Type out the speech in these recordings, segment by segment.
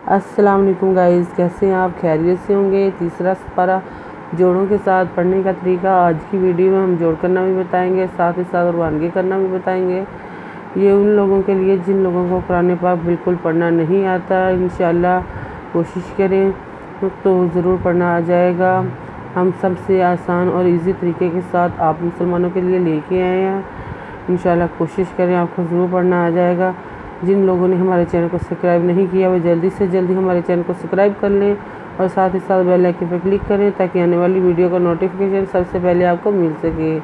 अस्सलाम वालेकुम गाइस, कैसे हैं आप? खैरियत से होंगे। तीसरा पारा जोड़ों के साथ पढ़ने का तरीका आज की वीडियो में हम जोड़ करना भी बताएंगे, साथ ही साथ रवानगी करना भी बताएंगे। ये उन लोगों के लिए जिन लोगों को कुरान पाक बिल्कुल पढ़ना नहीं आता, इंशाल्लाह कोशिश करें तो ज़रूर पढ़ना आ जाएगा। हम सबसे आसान और इजी तरीके के साथ आप मुसलमानों के लिए लेके आए हैं। इंशाल्लाह कोशिश करें, आपको ज़रूर पढ़ना आ जाएगा। जिन लोगों ने हमारे चैनल को सब्सक्राइब नहीं किया वो जल्दी से जल्दी हमारे चैनल को सब्सक्राइब कर लें और साथ ही साथ बेल आइकन पर क्लिक करें ताकि आने वाली वीडियो का नोटिफिकेशन सबसे पहले आपको मिल सके।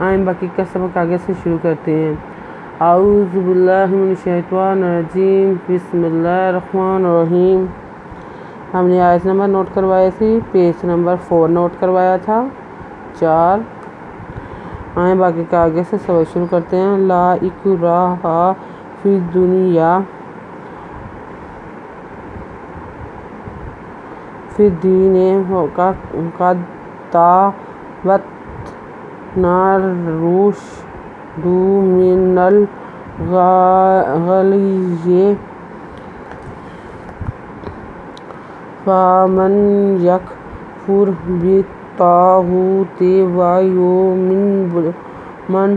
आए बाकी का सबक आगे से शुरू करते हैं। आऊज़ु बिल्लाहि मिनश शैतानिर रजीम, बिस्मिल्लाहिर रहमानिर रहीम। हमने आयत नंबर नोट करवाए थे, पेज नंबर 4 नोट करवाया था 4। आए बाकी का आगे से सबक शुरू करते हैं। ला इकराहा फी दुनिया फी दीन का दावत नारुशदु मिनल गलिये फामन यकफुर बित्तागूति व युमिन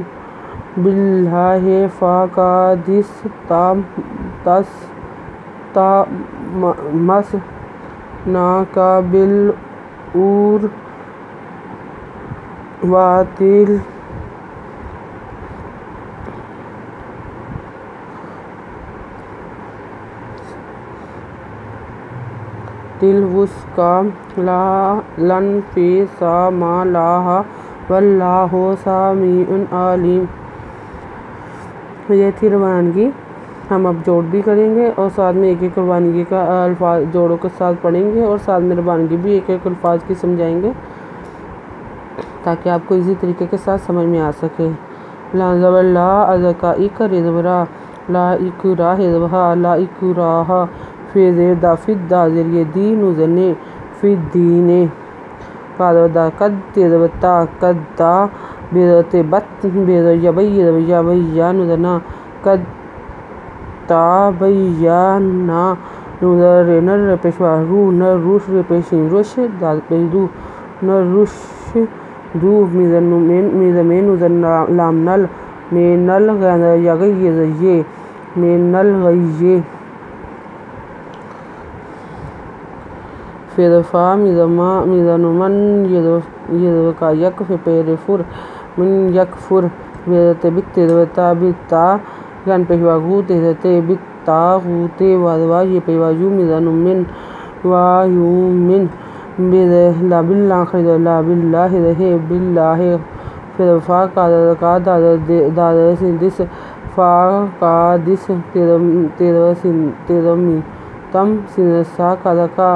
बिल्लाहि फ़क़द इस्तमसका बिलउरवतिल वुस्का ला इन्फ़िसामा लहा वल्लाहु समीउन अलीम। ये थी रवानगी। हम अब जोड़ भी करेंगे और साथ में एक एक रवानगी का अल्फाज जोड़ों के साथ पढ़ेंगे और साथ में रवानगी भी एक एक अल्फाज की समझाएंगे ताकि आपको इसी तरीके के साथ समझ में आ सके। ला अज़का इकरा ला इकरा हिज़बहा ला इकराहा फ़िज़दा फ़िद्दा ज़रिए दीन उज़ने फ़िद्दीने कादा कद तेज़बता कद्दा बेदते बत बेद यबैया बैया नुज़ना कद ताबैयाना नुज़र नर पेशवा रू नर रुश पेशी रुश दाद पेदू नर रुश दू मिज़मेन नुज़र लामनल मेनल यगये मेनल गये फ़िज़फ़ा मिज़नुमन यज़का यकफ़ पेरफुर मिन यकफुर बेदते बित्तेज़बता बित्ता गन पेशवा गूते बित्तागूते वादवा ये पेवा युमिन वायुमिन बिल्ला बिल्ला बिल्लाहि फ़िज़फ़ा का दादा सिंदिस फ़ा का दिस तेरमी तम सिंसा का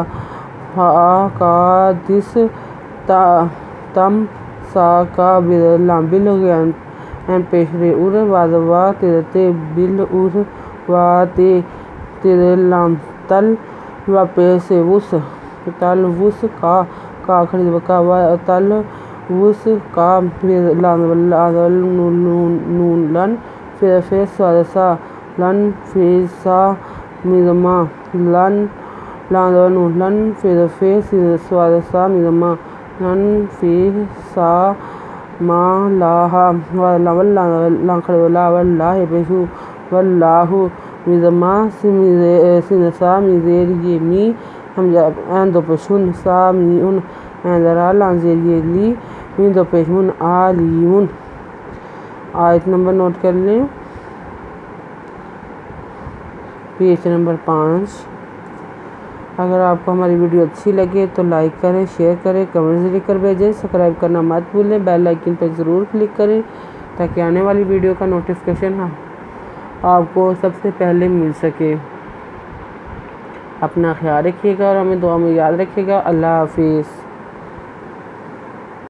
फ़ा का दिस तम सा का बिल गयान पेशरे उर वादवा तेरते बिल उर वाते तेरे लाम तल व पेशे वुस तल वुस का खरीद का व तल वुस का नूलन फिर स्वादसा लन फिसा मिज़मा लन लन फिर स्वादसा मिज़मा लन फिसा मा लाहा वल्लाह पेशु वल्लाहु मिज़मा सिनसा मिज़ेर ये मी हम दो पेशुन सा मीउन एंदरा लांजेर ये ली मी दो पेशुन आलीमुन। आयत नंबर नोट कर लें, पेज नंबर 5। अगर आपको हमारी वीडियो अच्छी लगे तो लाइक करें, शेयर करें, कमेंट्स लिखकर भेजें। सब्सक्राइब करना मत भूलें, बेल आइकन पर ज़रूर क्लिक करें ताकि आने वाली वीडियो का नोटिफिकेशन आपको सबसे पहले मिल सके। अपना ख्याल रखिएगा और हमें दुआ में याद रखिएगा। अल्लाह हाफिज़।